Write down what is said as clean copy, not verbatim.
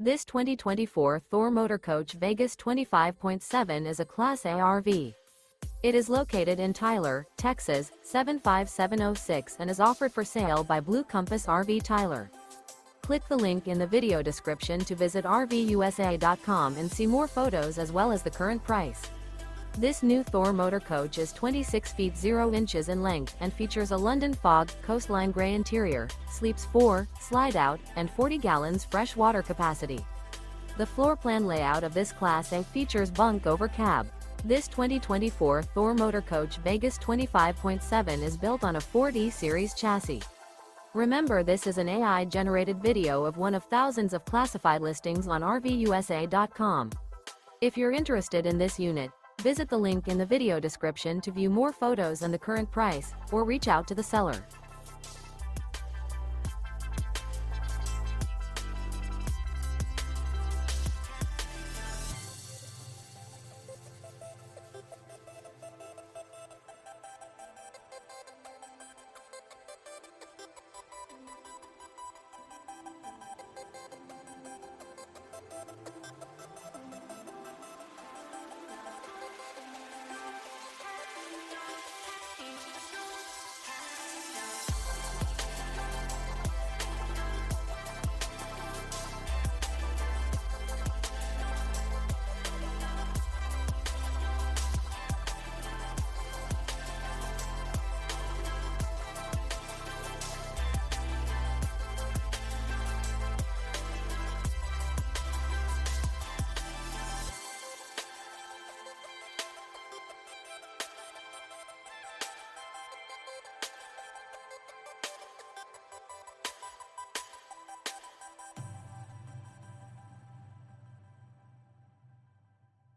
This 2024 Thor Motor Coach Vegas 25.7 is a Class A RV. It is located in Tyler, Texas, 75706 and is offered for sale by Blue Compass RV Tyler. Click the link in the video description to visit RVUSA.com and see more photos as well as the current price. This new Thor Motor Coach is 26 feet 0 inches in length and features a London Fog, COASTLINE GRAY interior, sleeps 4, Slideout, and 40 gallons fresh water capacity. The floor plan layout of this Class A features Bunk Over Cab. This 2024 Thor Motor Coach Vegas 25.7 is built on a Ford E-Series chassis. Remember, this is an AI-generated video of one of thousands of classified listings on RVUSA.com. If you're interested in this unit, visit the link in the video description to view more photos and the current price, or reach out to the seller.